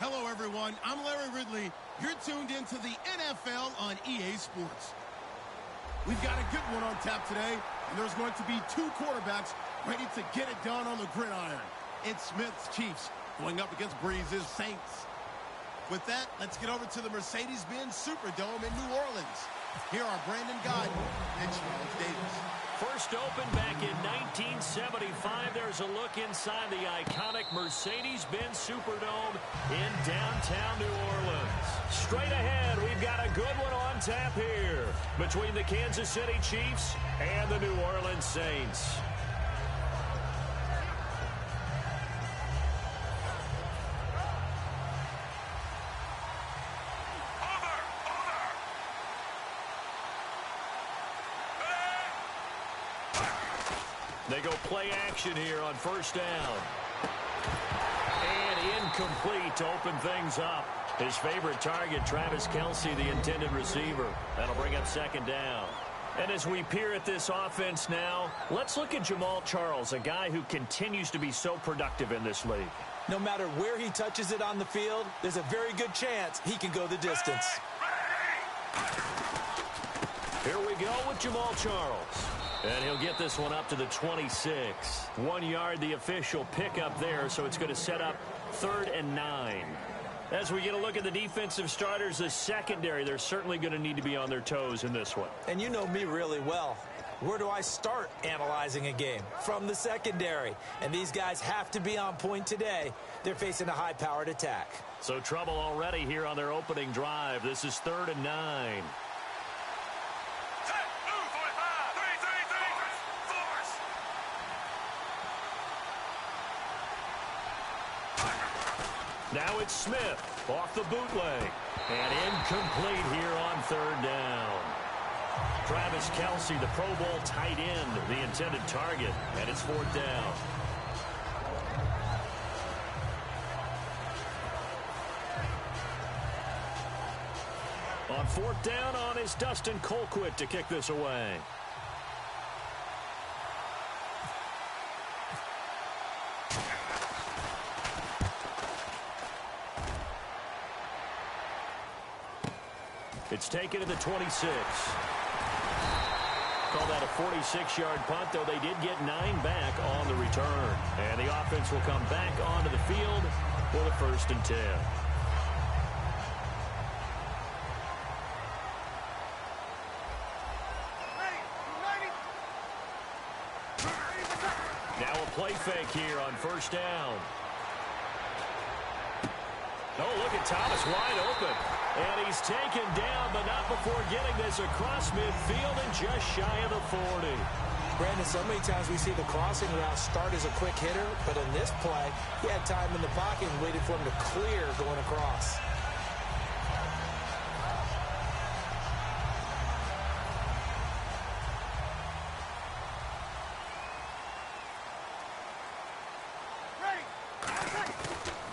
Hello, everyone. I'm Larry Ridley. You're tuned into the NFL on EA Sports. We've got a good one on tap today, and there's going to be two quarterbacks ready to get it done on the gridiron. It's Smith's Chiefs going up against Breeze's Saints. With that, let's get over to the Mercedes-Benz Superdome in New Orleans. Here are Brandon Godden and Charles Davis. First opened back in 1975. There's a look inside the iconic Mercedes-Benz Superdome in downtown New Orleans. Straight ahead, we've got a good one on tap here between the Kansas City Chiefs and the New Orleans Saints. They go play action here on first down. And incomplete to open things up. His favorite target, Travis Kelce, the intended receiver. That'll bring up second down. And as we peer at this offense now, let's look at Jamal Charles, a guy who continues to be so productive in this league. No matter where he touches it on the field, there's a very good chance he can go the distance. Here we go with Jamal Charles. And he'll get this one up to the 26. 1 yard, the official pickup there, so it's going to set up 3rd and 9. As we get a look at the defensive starters, the secondary, they're certainly going to need to be on their toes in this one. And you know me really well. Where do I start analyzing a game? From the secondary. And these guys have to be on point today. They're facing a high-powered attack. So trouble already here on their opening drive. This is 3rd and 9. Now it's Smith off the bootleg. And incomplete here on 3rd down. Travis Kelce, the Pro Bowl tight end, the intended target. And it's 4th down. On 4th down on is Dustin Colquitt to kick this away. It's taken to the 26. Call that a 46-yard punt, though they did get 9 back on the return. And the offense will come back onto the field for the 1st and 10. Now a play fake here on 1st down. Oh, look at Thomas wide open. And he's taken down, but not before getting this across midfield and just shy of the 40. Brandon, so many times we see the crossing route start as a quick hitter, but in this play, he had time in the pocket and waited for him to clear going across.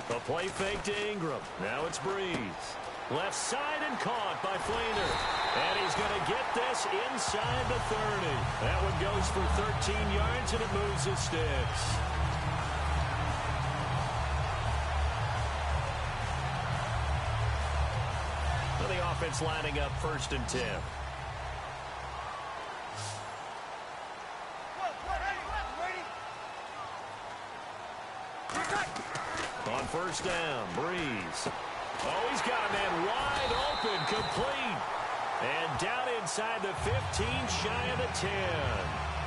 The play fake to Ingram. Now it's Breeze. Left side and caught by Flainer. And he's going to get this inside the 30. That one goes for 13 yards, and it moves his sticks. So the offense lining up 1st and 10. On 1st down, Breeze. Oh, he's got a man wide open, complete. And down inside the 15, shy of the 10.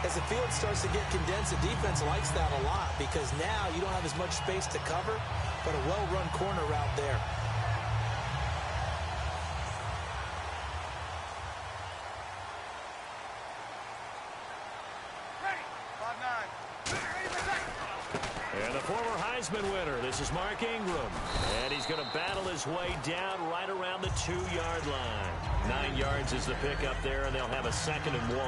As the field starts to get condensed, the defense likes that a lot because now you don't have as much space to cover, but a well-run corner route there. And the former Heisman winner, this is Mark Ingram. And he's going to battle his way down right around the 2-yard line. 9 yards is the pickup there, and they'll have a 2nd and 1.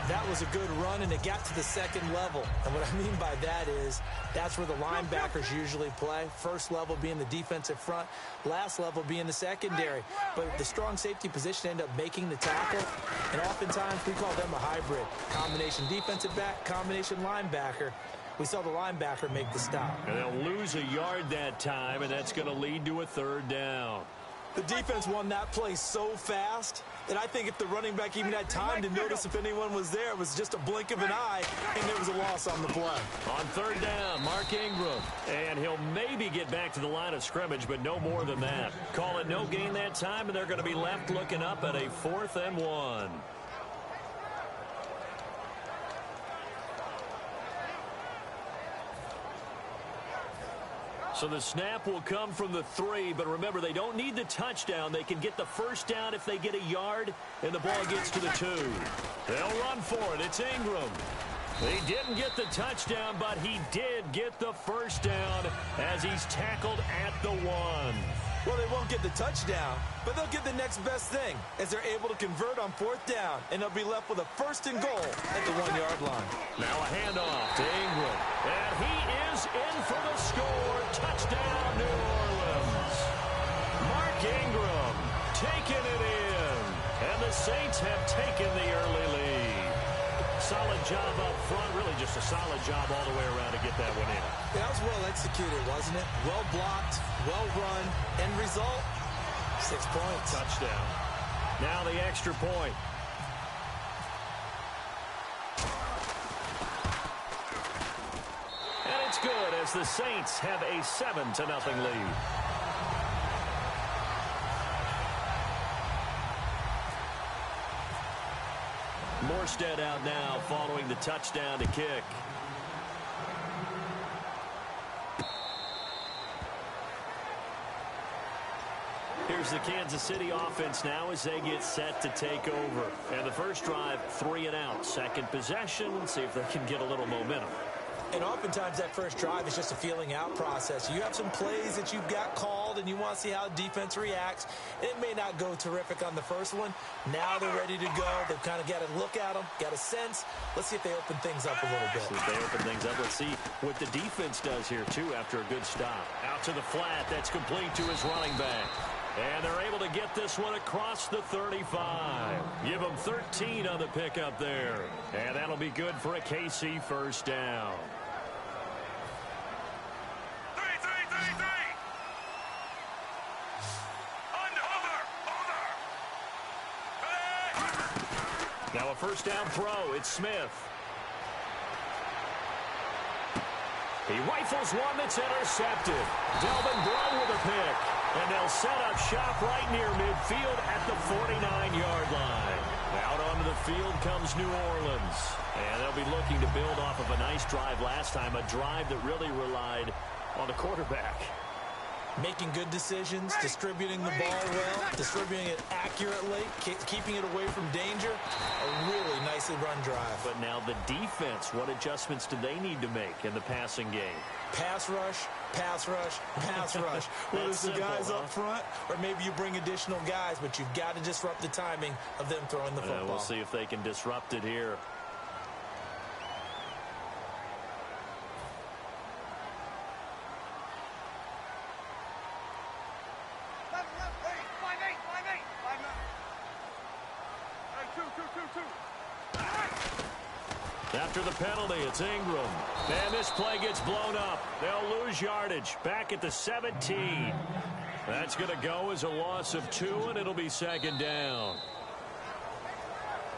That was a good run, and it got to the 2nd level. And what I mean by that is that's where the linebackers usually play. First level being the defensive front, last level being the secondary. But the strong safety position ended up making the tackle, and oftentimes we call them a hybrid. Combination defensive back, combination linebacker. We saw the linebacker make the stop. And they'll lose a yard that time, and that's going to lead to a third down. The defense won that play so fast that I think if the running back even had time to notice if anyone was there, it was just a blink of an eye, and there was a loss on the play. On third down, Mark Ingram. And he'll maybe get back to the line of scrimmage, but no more than that. Call it no gain that time, and they're going to be left looking up at a 4th and 1. So the snap will come from the 3, but remember, they don't need the touchdown. They can get the first down if they get a yard, and the ball gets to the 2. They'll run for it. It's Ingram. He didn't get the touchdown, but he did get the first down as he's tackled at the 1. Well, they won't get the touchdown, but they'll get the next best thing as they're able to convert on 4th down, and they'll be left with a 1st and goal at the 1-yard line. Now a handoff to Ingram, and he is in for the score. Touchdown, New Orleans. Mark Ingram taking it in, and the Saints have taken the early lead. Solid job up front, really just a solid job all the way around to get that one in. That was well executed, wasn't it? Well blocked, well run. End result, 6 points. Touchdown. Now the extra point. And it's good as the Saints have a 7-0 lead. Morstead out now following the touchdown to kick. Here's the Kansas City offense now as they get set to take over. And the first drive, 3 and out. Second possession, see if they can get a little momentum. And oftentimes that first drive is just a feeling out process. You have some plays that you've got called and you want to see how defense reacts. It may not go terrific on the first one. Now they're ready to go. They've kind of got to look at them, got a sense. Let's see if they open things up a little bit. If they open things up, let's see what the defense does here, too, after a good stop. Out to the flat. That's complete to his running back. And they're able to get this one across the 35. Give them 13 on the pickup there. And that'll be good for a KC first down. Now a first down throw. It's Smith. He rifles one that's intercepted. Delvin Breaux with a pick. And they'll set up shop right near midfield at the 49-yard line. Out onto the field comes New Orleans. And they'll be looking to build off of a nice drive last time, a drive that really relied on the quarterback. Making good decisions, distributing the ball well, distributing it accurately, keeping it away from danger. A really nicely run drive. But now the defense, what adjustments do they need to make in the passing game? Pass rush, pass rush, pass rush. Whether it's the guys up front or maybe you bring additional guys, but you've got to disrupt the timing of them throwing the football. We'll see if they can disrupt it here. After the penalty, it's Ingram. And this play gets blown up. They'll lose yardage. Back at the 17. That's going to go as a loss of 2, and it'll be second down.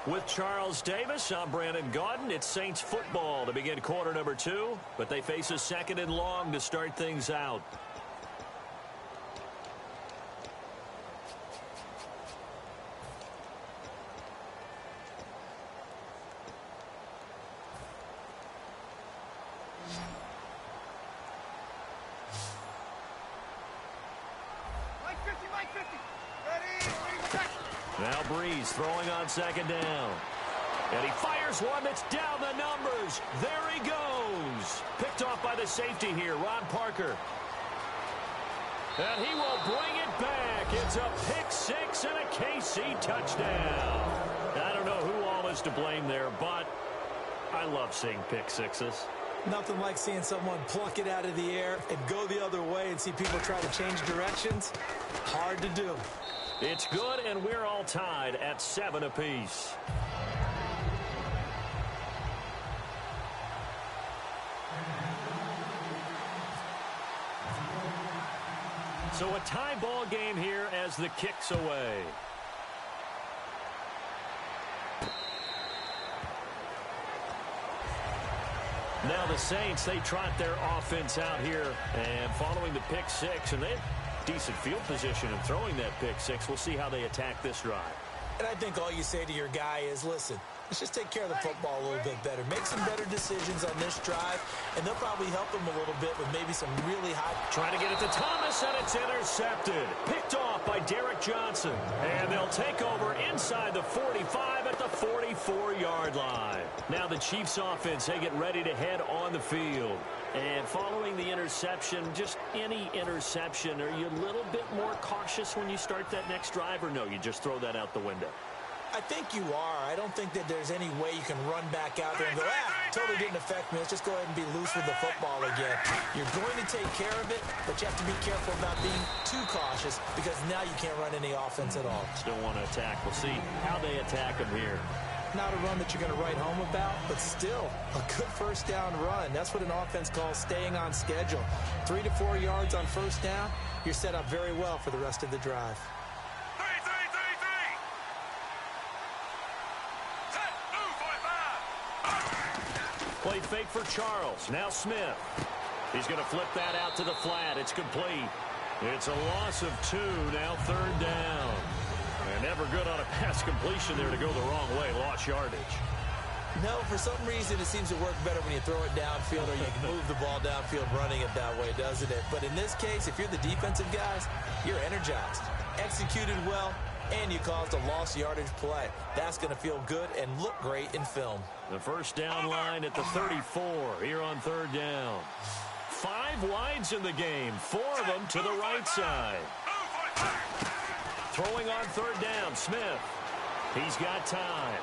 With Charles Davis, I'm Brandon Gaudin. It's Saints football to begin quarter number 2, but they face a 2nd and long to start things out. Now Breeze throwing on second down. And he fires one that's down the numbers. There he goes. Picked off by the safety here, Ron Parker. And he will bring it back. It's a pick 6 and a KC touchdown. I don't know who all is to blame there, but I love seeing pick 6s. Nothing like seeing someone pluck it out of the air and go the other way and see people try to change directions. Hard to do. It's good, and we're all tied at 7 apiece. So a tie ball game here as the kick's away. Now the Saints, they trot their offense out here, and following the pick six, and they have decent field position in throwing that pick six. We'll see how they attack this drive. And I think all you say to your guy is, listen, let's just take care of the football a little bit better. Make some better decisions on this drive, and they'll probably help him a little bit with maybe some really high. Trying to get it to Thomas, and it's intercepted. Picked off by Derek Johnson. And they'll take over inside the 45 at the 44-yard line. Now the Chiefs offense, they get ready to head on the field. And following the interception, just any interception, are you a little bit more cautious when you start that next drive, or no, you just throw that out the window? I think you are. I don't think that there's any way you can run back out there and go, totally didn't affect me. Let's just go ahead and be loose with the football again. You're going to take care of it, but you have to be careful about being too cautious because now you can't run any offense at all. Still want to attack. We'll see how they attack them here. Not a run that you're going to write home about, but still a good first down run. That's what an offense calls staying on schedule. 3 to 4 yards on first down, you're set up very well for the rest of the drive. Play fake for Charles. Now Smith. He's going to flip that out to the flat. It's complete. It's a loss of 2. Now third down. And never good on a pass completion there to go the wrong way. Lost yardage. No, for some reason it seems to work better when you throw it downfield or you can move the ball downfield running it that way, doesn't it? But in this case, if you're the defensive guys, you're energized. Executed well, and you caused a lost yardage play. That's going to feel good and look great in film. The first down line at the 34 here on third down. 5 wides in the game, 4 of them to the right side. Throwing on third down, Smith. He's got time.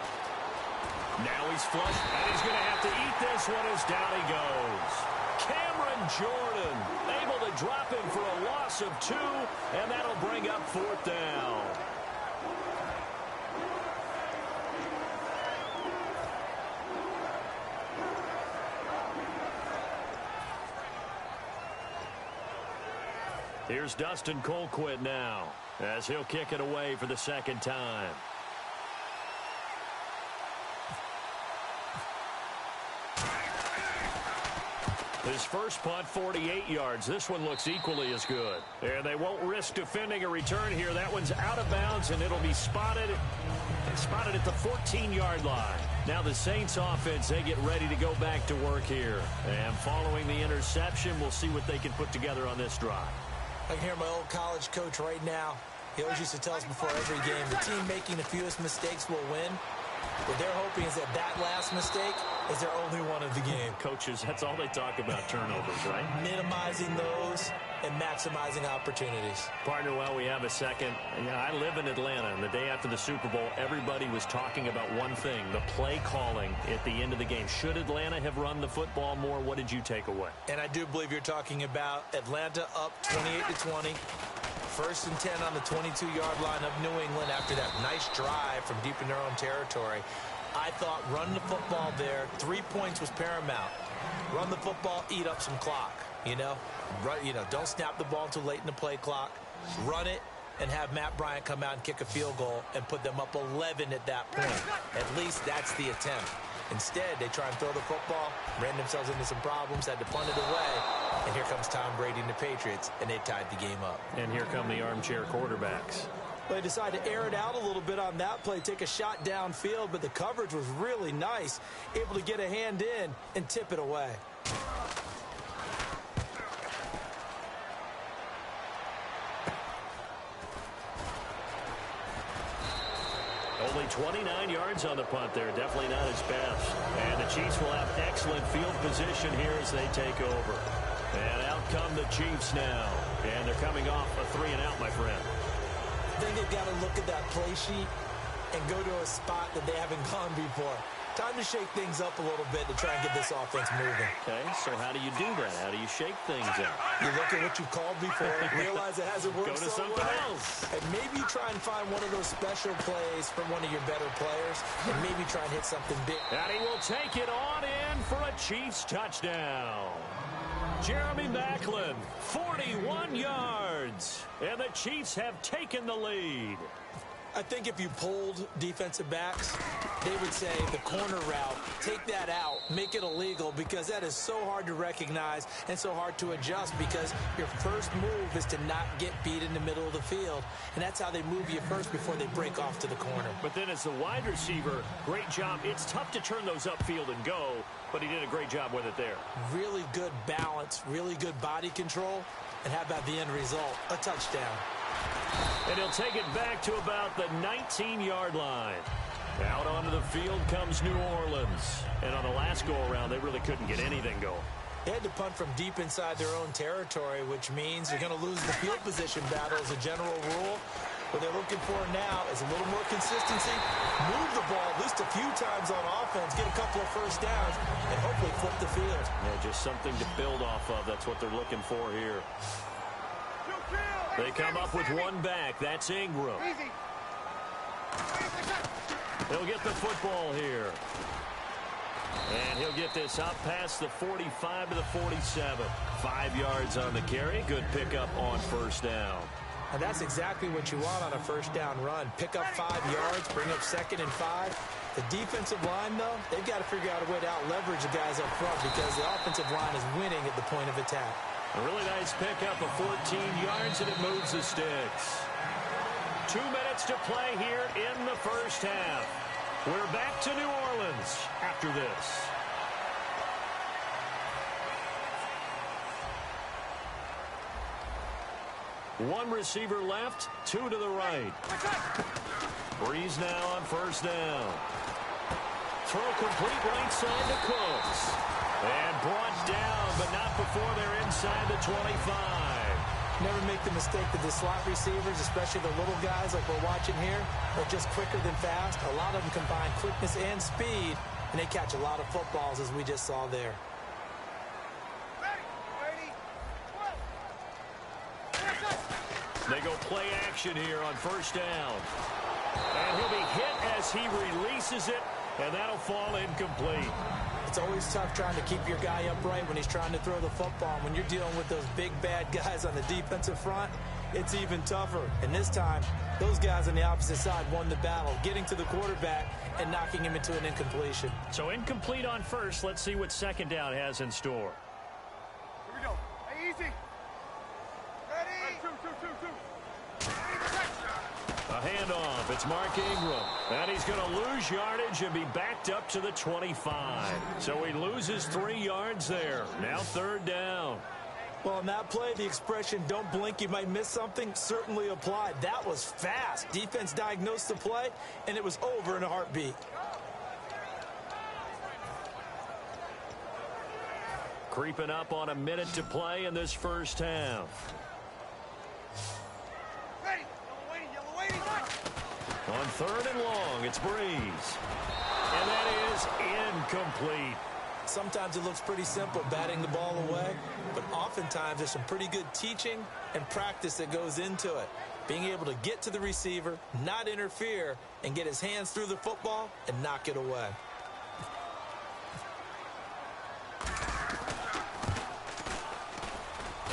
Now he's flush, and he's going to have to eat this one as down he goes. Cameron Jordan able to drop him for a loss of 2, and that'll bring up fourth down. Here's Dustin Colquitt now, as he'll kick it away for the second time. His first punt, 48 yards. This one looks equally as good. And they won't risk defending a return here. That one's out of bounds, and it'll be spotted at the 14-yard line. Now the Saints offense, they get ready to go back to work here. And following the interception, we'll see what they can put together on this drive. I can hear my old college coach right now. He always used to tell us before every game, the team making the fewest mistakes will win. What they're hoping is that last mistake is their only one of the game. Coaches, that's all they talk about, turnovers, right? Minimizing those and maximizing opportunities. Partner, well, we have a second. I live in Atlanta, and the day after the Super Bowl, everybody was talking about one thing, the play calling at the end of the game. Should Atlanta have run the football more? What did you take away? And I do believe you're talking about Atlanta up 28-20. First and 10 on the 22-yard line of New England after that nice drive from deep in their own territory. I thought run the football there. 3 points was paramount. Run the football, eat up some clock. Don't snap the ball too late in the play clock. Run it and have Matt Bryant come out and kick a field goal and put them up 11 at that point. At least that's the attempt. Instead, they try and throw the football, ran themselves into some problems, had to punt it away, and here comes Tom Brady and the Patriots, and they tied the game up. And here come the armchair quarterbacks. Well, they decided to air it out a little bit on that play, take a shot downfield, but the coverage was really nice, able to get a hand in and tip it away. Only 29 yards on the punt there. Definitely not his best. And the Chiefs will have excellent field position here as they take over. And out come the Chiefs now. And they're coming off a 3-and-out, my friend. I think they've got to look at that play sheet and go to a spot that they haven't gone before. Time to shake things up a little bit to try and get this offense moving. Okay, so how do you do that? How do you shake things up? You look at what you've called before, realize it hasn't worked Go to so something well, else. and maybe you try and find one of those special plays from one of your better players, and maybe try and hit something big. And he will take it on in for a Chiefs touchdown. Jeremy Maclin, 41 yards. And the Chiefs have taken the lead. I think if you polled defensive backs, they would say the corner route, take that out, make it illegal, because that is so hard to recognize and so hard to adjust, because your first move is to not get beat in the middle of the field. And that's how they move you first before they break off to the corner. But then as the wide receiver, great job. It's tough to turn those upfield and go, but he did a great job with it there. Really good balance, really good body control. And how about the end result? A touchdown. And he'll take it back to about the 19-yard line. Out onto the field comes New Orleans. And on the last go-around, they really couldn't get anything going. They had to punt from deep inside their own territory, which means you're going to lose the field position battle as a general rule. What they're looking for now is a little more consistency, move the ball at least a few times on offense, get a couple of first downs, and hopefully flip the field. Yeah, just something to build off of. That's what they're looking for here. They come up with one back. That's Ingram. He'll get the football here. And he'll get this up past the 45 to the 47. 5 yards on the carry. Good pickup on first down. And that's exactly what you want on a first down run. Pick up 5 yards, bring up 2nd and 5. The defensive line, though, they've got to figure out a way to out-leverage the guys up front, because the offensive line is winning at the point of attack. A really nice pickup of 14 yards, and it moves the sticks. 2 minutes to play here in the first half. We're back to New Orleans after this. One receiver left, 2 to the right. Breeze now on first down. Throw complete right side to Cooks. And brought down, but not before they're inside the 25. Never make the mistake that the slot receivers, especially the little guys like we're watching here, are just quicker than fast. A lot of them combine quickness and speed, and they catch a lot of footballs, as we just saw there. They go play action here on first down. And he'll be hit as he releases it, and that'll fall incomplete. It's always tough trying to keep your guy upright when he's trying to throw the football. When you're dealing with those big, bad guys on the defensive front, it's even tougher. And this time, those guys on the opposite side won the battle, getting to the quarterback and knocking him into an incompletion. So incomplete on first. Let's see what second down has in store. Here we go. Hey, easy. Ready? Two. A handoff. It's Mark Ingram. And he's going to lose yardage and be backed up to the 25. So he loses 3 yards there. Now third down. Well, in that play, the expression, don't blink, you might miss something, certainly applied. That was fast. Defense diagnosed the play, and it was over in a heartbeat. Creeping up on a minute to play in this first half. On third and long, it's Breeze. And that is incomplete. Sometimes it looks pretty simple, batting the ball away, but oftentimes there's some pretty good teaching and practice that goes into it. Being able to get to the receiver, not interfere, and get his hands through the football and knock it away.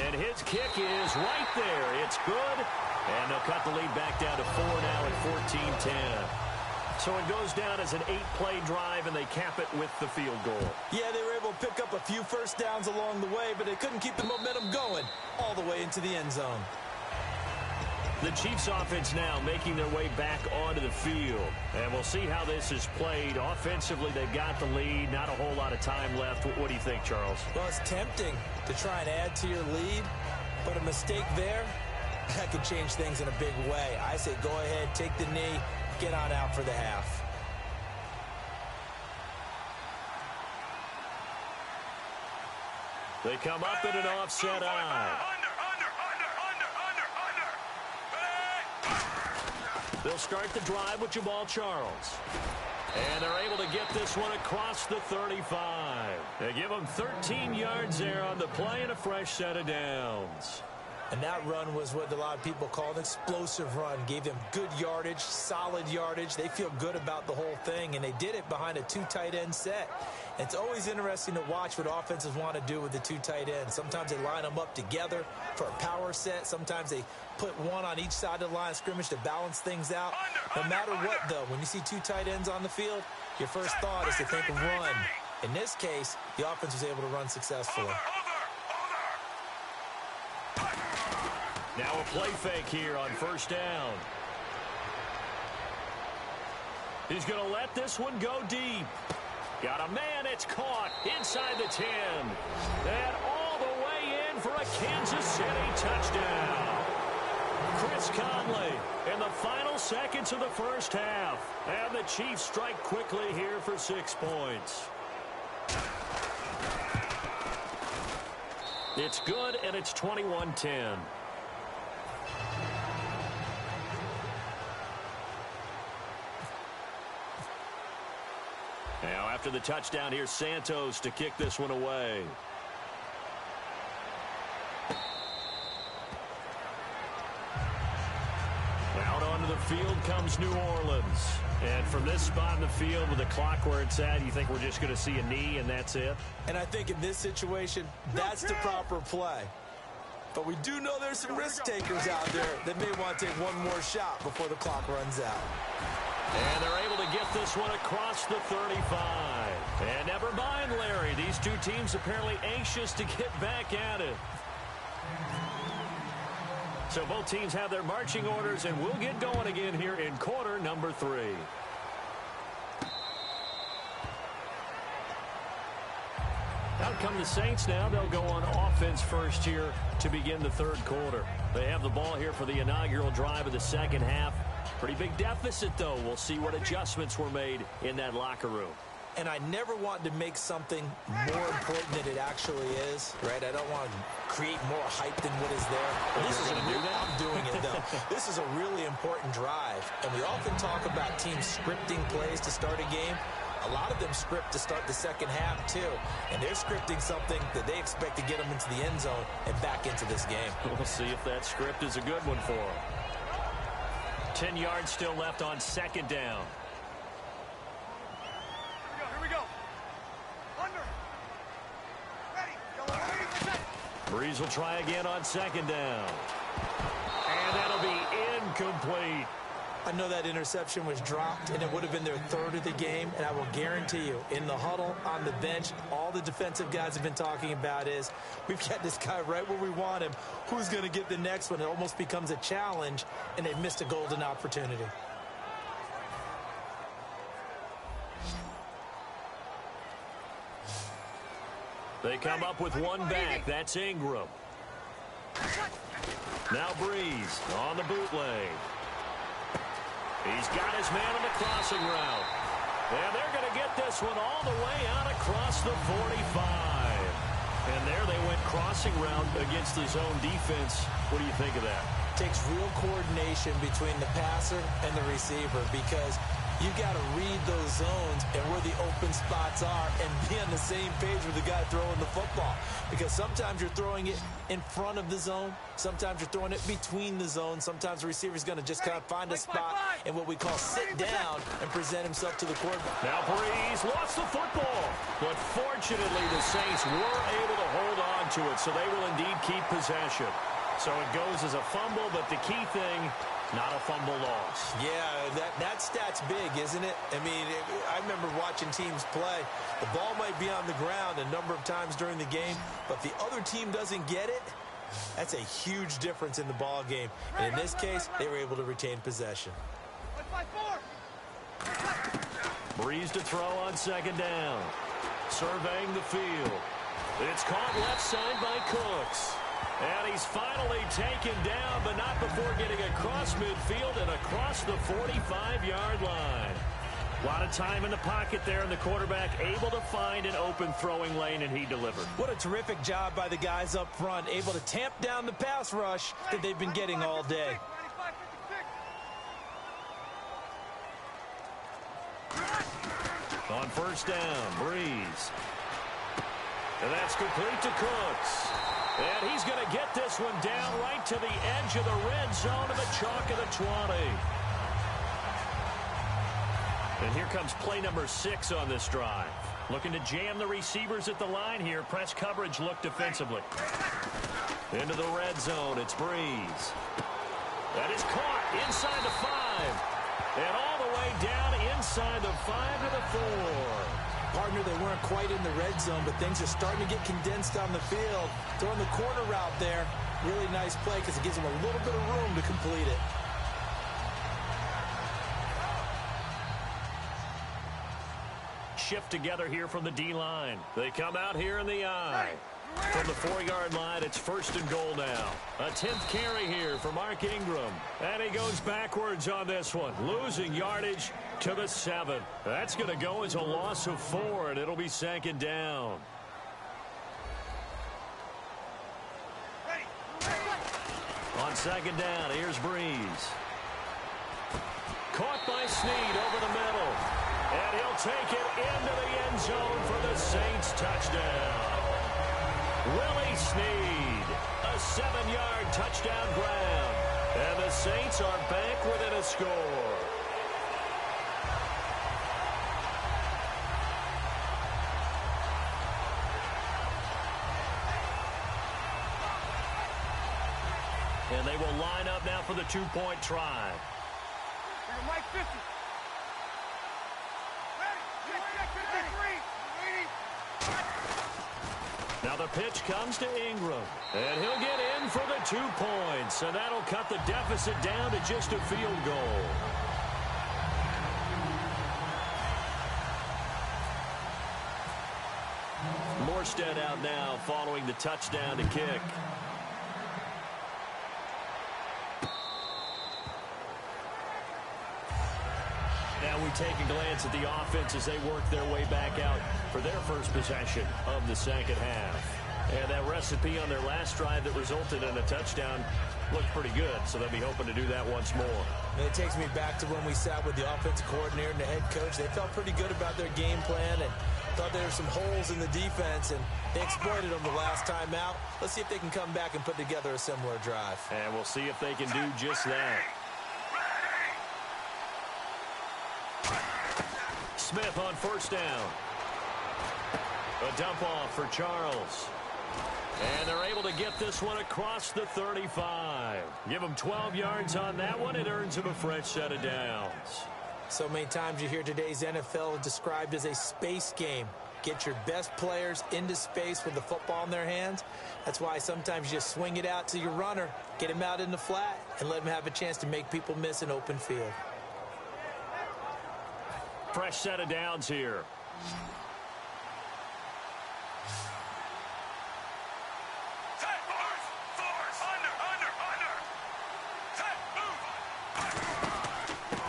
And his kick is right there. It's good. And they'll cut the lead back down to 4 now at 14-10. So it goes down as an 8-play drive, and they cap it with the field goal. Yeah, they were able to pick up a few first downs along the way, but they couldn't keep the momentum going all the way into the end zone. The Chiefs offense now making their way back onto the field. And we'll see how this is played. Offensively, they've got the lead. Not a whole lot of time left. What do you think, Charles? Well, it's tempting to try and add to your lead, but a mistake there, that could change things in a big way. I say go ahead, take the knee, get on out for the half. They come up in an offset eye. They'll start the drive with Jamal Charles. And they're able to get this one across the 35. They give them 13 yards there on the play and a fresh set of downs. And that run was what a lot of people call an explosive run. Gave them good yardage, solid yardage. They feel good about the whole thing, and they did it behind a 2 tight end set. It's always interesting to watch what offenses want to do with the 2 tight ends. Sometimes they line them up together for a power set. Sometimes they put one on each side of the line of scrimmage to balance things out. No matter what, though, when you see 2 tight ends on the field, your first thought is to think of run. In this case, the offense was able to run successfully. Now a play fake here on first down. He's going to let this one go deep. Got a man, it's caught inside the 10. And all the way in for a Kansas City touchdown. Chris Conley in the final seconds of the first half. And the Chiefs strike quickly here for 6 points. It's good, and it's 21-10. Now, after the touchdown, here's Santos to kick this one away. Out onto the field comes New Orleans. And from this spot in the field with the clock where it's at, you think we're just going to see a knee and that's it? And I think in this situation, that's the proper play. But we do know there's some risk takers out there that may want to take one more shot before the clock runs out. And they're able to get this one across the 35. And never mind, Larry. These two teams apparently anxious to get back at it. So both teams have their marching orders, and we'll get going again here in quarter number 3. Out come the Saints now. They'll go on offense first here to begin the third quarter. They have the ball here for the inaugural drive of the second half. Pretty big deficit, though. We'll see what adjustments were made in that locker room. And I never want to make something more important than it actually is, right? I don't want to create more hype than what is there. This is I'm doing it, though. This is a really important drive. And we often talk about teams scripting plays to start a game. A lot of them script to start the second half, too. And they're scripting something that they expect to get them into the end zone and back into this game. We'll see if that script is a good one for them. 10 yards still left on second down. Here we go. Under. Ready. Breeze will try again on second down. And that'll be incomplete. I know that interception was dropped, and it would have been their third of the game, and I will guarantee you, in the huddle, on the bench, all the defensive guys have been talking about is, we've got this guy right where we want him. Who's going to get the next one? It almost becomes a challenge, and they've missed a golden opportunity. They come up with one back. That's Ingram. Now Breeze on the bootleg. He's got his man on the crossing route. And they're going to get this one all the way out across the 45. And there they went crossing route against the zone defense. What do you think of that? Takes real coordination between the passer and the receiver, because you got to read those zones and where the open spots are and be on the same page with the guy throwing the football. Because sometimes you're throwing it in front of the zone. Sometimes you're throwing it between the zones. Sometimes the receiver's going to just kind of find a spot and what we call sit down and present himself to the quarterback. Now Breeze lost the football. But fortunately, the Saints were able to hold on to it, so they will indeed keep possession. So it goes as a fumble, but the key thing, not a fumble loss. Yeah, that stat's big, isn't it? I mean, I remember watching teams play. The ball might be on the ground a number of times during the game, but the other team doesn't get it. That's a huge difference in the ball game. And in this case, they were able to retain possession. Breeze to throw on second down. Surveying the field. It's caught left side by Cooks. And he's finally taken down, but not before getting across midfield and across the 45-yard line. A lot of time in the pocket there, and the quarterback able to find an open throwing lane, and he delivered. What a terrific job by the guys up front, able to tamp down the pass rush that they've been getting all day. On first down, Breeze. And that's complete to Cooks. And he's going to get this one down right to the edge of the red zone to the chalk of the 20. And here comes play number 6 on this drive. Looking to jam the receivers at the line here. Press coverage look defensively. Into the red zone, it's Breeze. That is caught inside the 5. And all the way down inside the 5 to the 4. Partner, they weren't quite in the red zone, but things are starting to get condensed on the field. Throwing the corner route there. Really nice play because it gives them a little bit of room to complete it. Shift together here from the D-line. They come out here in the I. From the 4-yard line, it's 1st and goal now. A 10th carry here for Mark Ingram. And he goes backwards on this one, losing yardage to the 7. That's going to go as a loss of 4, and it'll be 2nd down. On 2nd down, here's Breeze. Caught by Snead over the middle. And he'll take it into the end zone for the Saints touchdown. Willie Snead, a 7-yard touchdown grab. And the Saints are back within a score. And they will line up now for the 2-point try. Mike 50. Now the pitch comes to Ingram. And he'll get in for the 2 points. And that'll cut the deficit down to just a field goal. Morstead out now following the touchdown to kick. Now we take a glance at the offense as they work their way back out for their first possession of the second half. And that recipe on their last drive that resulted in a touchdown looked pretty good, so they'll be hoping to do that once more. And it takes me back to when we sat with the offensive coordinator and the head coach. They felt pretty good about their game plan and thought there were some holes in the defense, and they exploited them the last time out. Let's see if they can come back and put together a similar drive. And we'll see if they can do just that. Smith on 1st down. A dump off for Charles. And they're able to get this one across the 35. Give them 12 yards on that one. It earns them a fresh set of downs. So many times you hear today's NFL described as a space game. Get your best players into space with the football in their hands. That's why sometimes you just swing it out to your runner, get him out in the flat, and let him have a chance to make people miss an open field. Fresh set of downs here.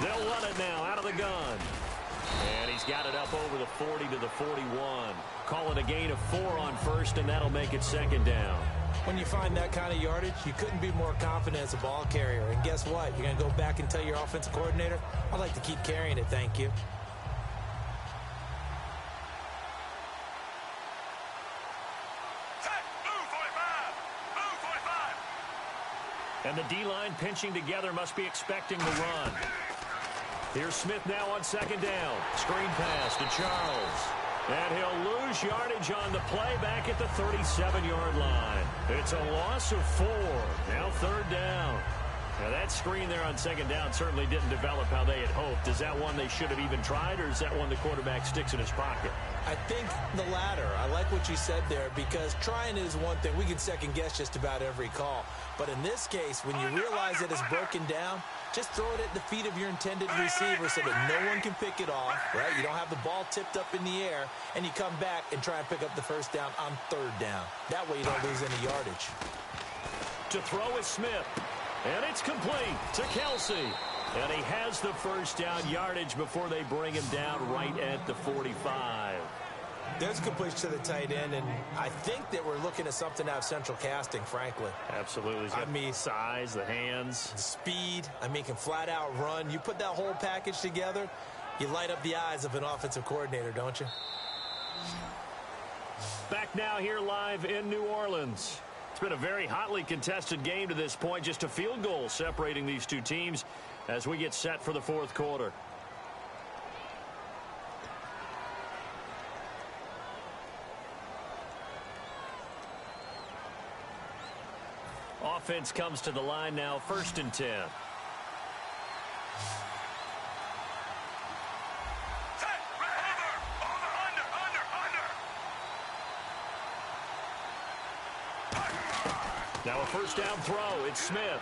They'll run it now out of the gun. And he's got it up over the 40 to the 41. Call it a gain of 4 on 1st, and that'll make it 2nd down. When you find that kind of yardage, you couldn't be more confident as a ball carrier. And guess what? You're going to go back and tell your offensive coordinator, I'd like to keep carrying it, thank you. And the D-line pinching together must be expecting the run. Here's Smith now on 2nd down. Screen pass to Charles. And he'll lose yardage on the play back at the 37-yard line. It's a loss of 4. Now 3rd down. Now that screen there on 2nd down certainly didn't develop how they had hoped. Is that one they should have even tried, or is that one the quarterback sticks in his pocket? I think the latter. I like what you said there, because trying is one thing. We can second guess just about every call. But in this case, when you realize that it's broken down, just throw it at the feet of your intended receiver so that no one can pick it off, right? You don't have the ball tipped up in the air, and you come back and try and pick up the 1st down on 3rd down. That way you don't lose any yardage. To throw is Smith. And it's complete to Kelsey. And he has the 1st down yardage before they bring him down right at the 45. There's completion to the tight end, and I think that we're looking at something out of central casting, frankly. Absolutely. I mean, size, the hands. The speed. I mean, can flat out run. You put that whole package together, you light up the eyes of an offensive coordinator, don't you? Back now here live in New Orleans. It's been a very hotly contested game to this point. Just a field goal separating these two teams as we get set for the fourth quarter. Offense comes to the line now, 1st and 10. Now a first down throw. It's Smith.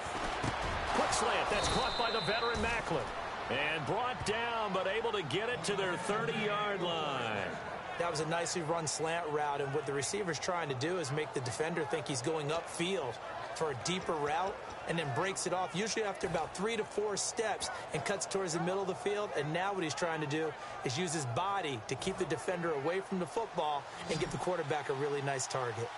Quick slant. That's caught by the veteran Macklin. And brought down, but able to get it to their 30-yard line. That was a nicely run slant route, and what the receiver's trying to do is make the defender think he's going upfield for a deeper route, and then breaks it off, usually after about 3 to 4 steps, and cuts towards the middle of the field. And now what he's trying to do is use his body to keep the defender away from the football and give the quarterback a really nice target.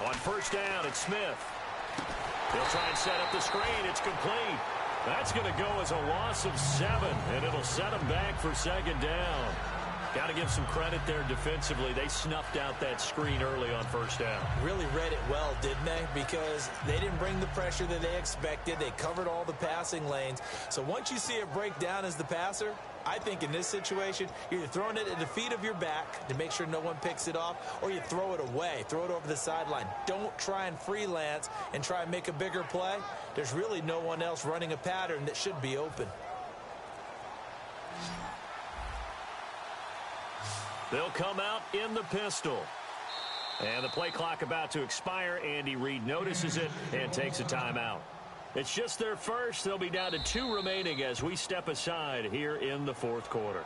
On first down, it's Smith. He'll try and set up the screen. It's complete. That's going to go as a loss of 7, and it'll set him back for 2nd down. Got to give some credit there defensively. They snuffed out that screen early on first down. Really read it well, didn't they? Because they didn't bring the pressure that they expected. They covered all the passing lanes. So once you see it break down as the passer, I think in this situation, you're either throwing it at the feet of your back to make sure no one picks it off, or you throw it away, throw it over the sideline. Don't try and freelance and try and make a bigger play. There's really no one else running a pattern that should be open. They'll come out in the pistol. And the play clock about to expire. Andy Reid notices it and takes a timeout. It's just their first. They'll be down to 2 remaining as we step aside here in the fourth quarter.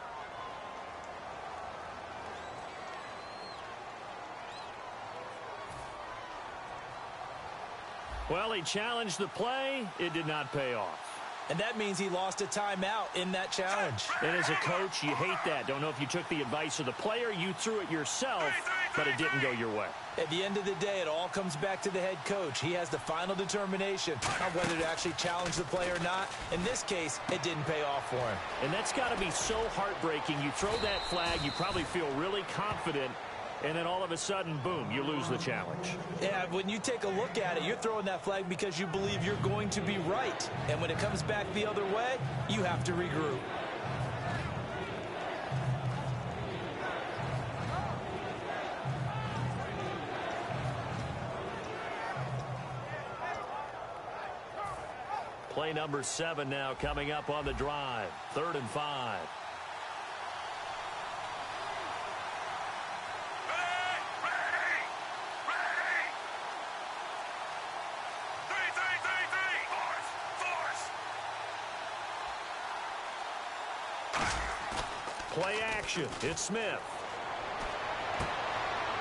Well, he challenged the play. It did not pay off. And that means he lost a timeout in that challenge. And as a coach, you hate that. Don't know if you took the advice of the player. You threw it yourself, but it didn't go your way. At the end of the day, it all comes back to the head coach. He has the final determination on whether to actually challenge the play or not. In this case, it didn't pay off for him. And that's got to be so heartbreaking. You throw that flag, you probably feel really confident, and then all of a sudden, boom, you lose the challenge. Yeah, when you take a look at it, you're throwing that flag because you believe you're going to be right. And when it comes back the other way, you have to regroup. Play number 7 now coming up on the drive. 3rd and 5. Play action. It's Smith.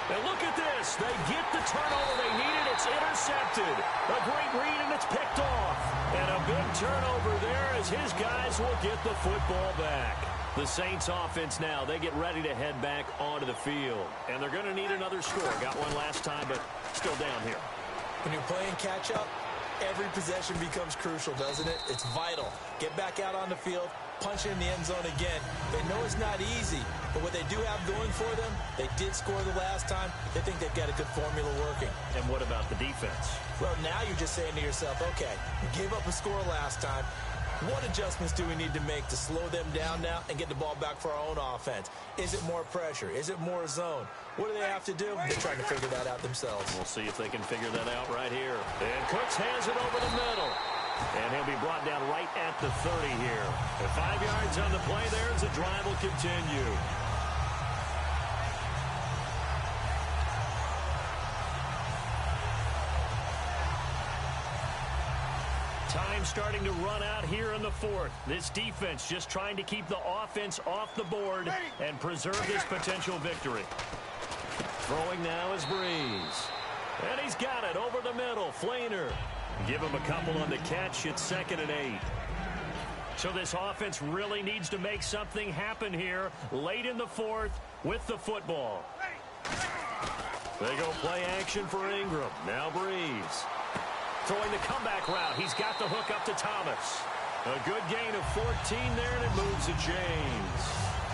And look at this. They get the turnover they needed. It's intercepted. A great read, and it's picked off. And a big turnover there as his guys will get the football back. The Saints offense now, they get ready to head back onto the field. And they're going to need another score. Got one last time, but still down here. When you're playing catch-up, every possession becomes crucial, doesn't it? It's vital. Get back out on the field. Punch in the end zone again. They know it's not easy, but what they do have going for them, they did score the last time. They think they've got a good formula working. And what about the defense? Well, now you're just saying to yourself, okay, we gave up a score last time. What adjustments do we need to make to slow them down now and get the ball back for our own offense? Is it more pressure? Is it more zone? What do they have to do? They're trying to figure that out themselves. We'll see if they can figure that out right here. And Cooks has it over the middle. And he'll be brought down right at the 30 here. And 5 yards on the play there as the drive will continue. Time starting to run out here in the fourth. This defense just trying to keep the offense off the board and preserve this potential victory. Throwing now is Breeze. And he's got it over the middle. Flainer. Give him a couple on the catch. It's 2nd and 8. So this offense really needs to make something happen here late in the fourth with the football. They go play action for Ingram. Now Breeze. Throwing the comeback route. He's got the hook up to Thomas. A good gain of 14 there, and it moves the chains.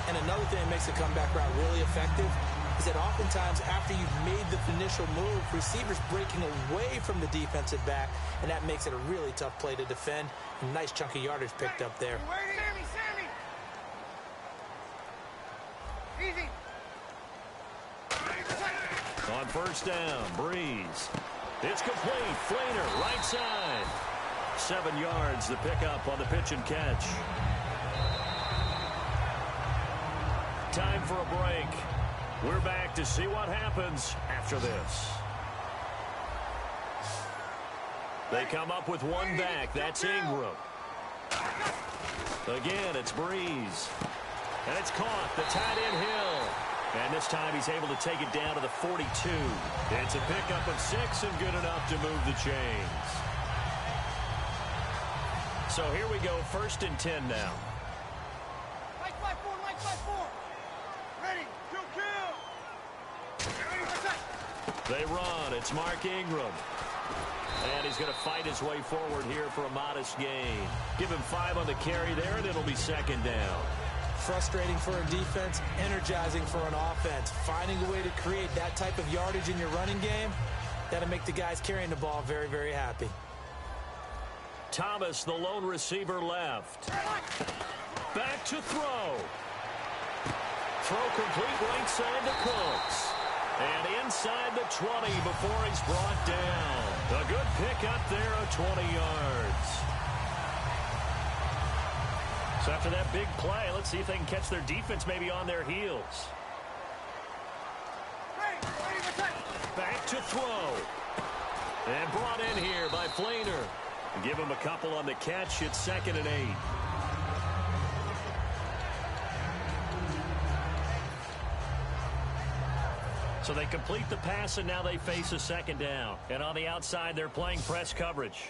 And another thing that makes the comeback route really effective is that oftentimes after you've made the initial move, receivers breaking away from the defensive back, and that makes it a really tough play to defend. A nice chunk of yardage picked up there. Sammy! Easy! On first down, Breeze. It's complete. Flainer, right side. 7 yards, the pickup on the pitch and catch. Time for a break. We're back to see what happens after this. They come up with one back. That's Ingram. Again, it's Breeze. And it's caught. The tight end Hill. And this time he's able to take it down to the 42. It's a pickup of 6 and good enough to move the chains. So here we go, 1st and 10 now. Mike 5-4. Ready, kill. They run. It's Mark Ingram. And he's going to fight his way forward here for a modest gain. Give him 5 on the carry there, and it'll be 2nd down. Frustrating for a defense, energizing for an offense. Finding a way to create that type of yardage in your running game, that'll make the guys carrying the ball very, very happy. Thomas, the lone receiver, left. Back to throw. Throw complete right side to Cooks. And inside the 20 before he's brought down. A good pickup there of 20 yards. So after that big play, let's see if they can catch their defense maybe on their heels. Back to throw. And brought in here by Flainer. Give him a couple on the catch. It's 2nd and 8. So they complete the pass, and now they face a 2nd down. And on the outside, they're playing press coverage.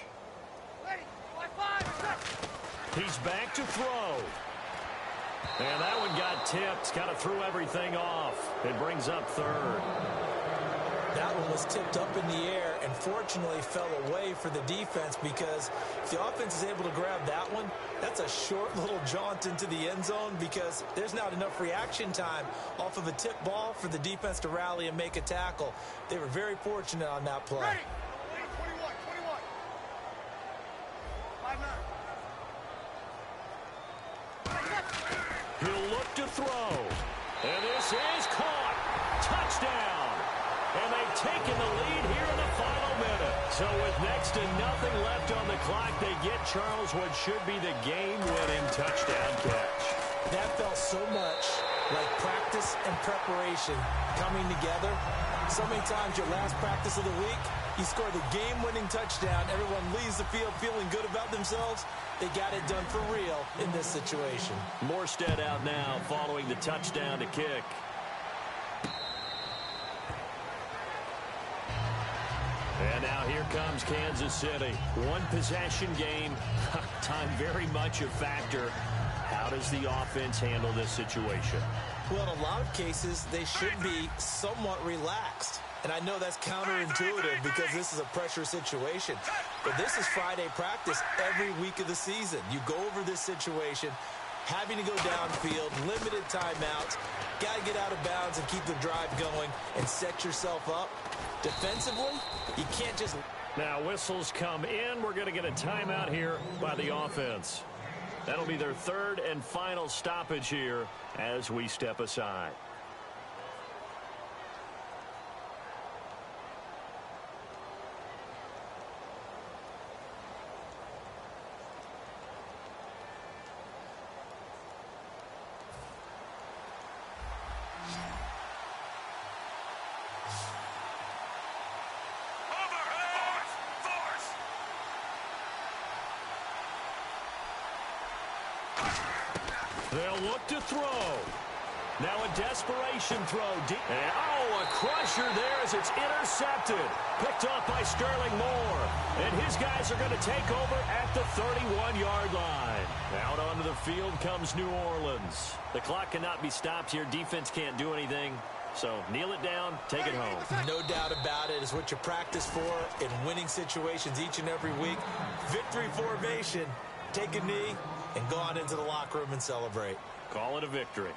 He's back to throw. And that one got tipped. Kind of threw everything off. It brings up 3rd. That one was tipped up in the air and fortunately fell away for the defense, because if the offense is able to grab that one, that's a short little jaunt into the end zone, because there's not enough reaction time off of a tip ball for the defense to rally and make a tackle. They were very fortunate on that play. Ready. 21. 5-9. He'll look to throw. And this is caught. Touchdown. And they've taken the lead here in the final minute. So with next to nothing left on the clock, they get Charles what should be the game-winning touchdown catch. That felt so much like practice and preparation coming together. So many times your last practice of the week, you score the game-winning touchdown. Everyone leaves the field feeling good about themselves. They got it done for real in this situation. Morstead out now following the touchdown to kick. And now here comes Kansas City. One possession game. Time very much a factor. How does the offense handle this situation? Well, in a lot of cases, they should be somewhat relaxed. And I know that's counterintuitive because this is a pressure situation. But this is Friday practice every week of the season. You go over this situation, having to go downfield, limited timeouts, got to get out of bounds and keep the drive going and set yourself up. Defensively, you can't just... Now whistles come in. We're going to get a timeout here by the offense. That'll be their 3rd and final stoppage here as we step aside. They'll look to throw. Now a desperation throw. And, a crusher there as it's intercepted. Picked off by Sterling Moore. And his guys are going to take over at the 31-yard line. Out onto the field comes New Orleans. The clock cannot be stopped here. Defense can't do anything. So kneel it down, take it home. No doubt about it. It's what you practice for in winning situations each and every week. Victory formation. take a knee, and go on into the locker room and celebrate. Call it a victory.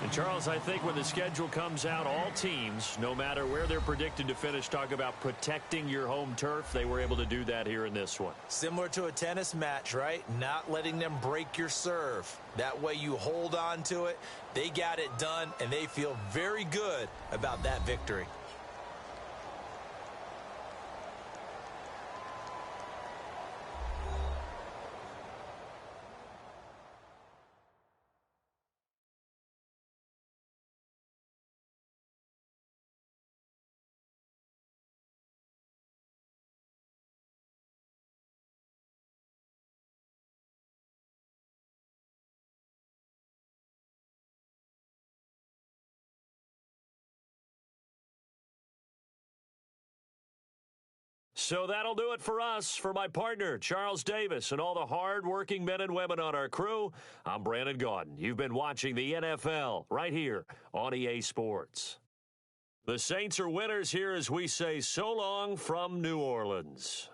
And Charles, I think when the schedule comes out, all teams, no matter where they're predicted to finish, talk about protecting your home turf. They were able to do that here in this one. Similar to a tennis match, right? Not letting them break your serve. That way you hold on to it. They got it done, and they feel very good about that victory. So that'll do it for us. For my partner, Charles Davis, and all the hard-working men and women on our crew, I'm Brandon Gaudin. You've been watching the NFL right here on EA Sports. The Saints are winners here as we say so long from New Orleans.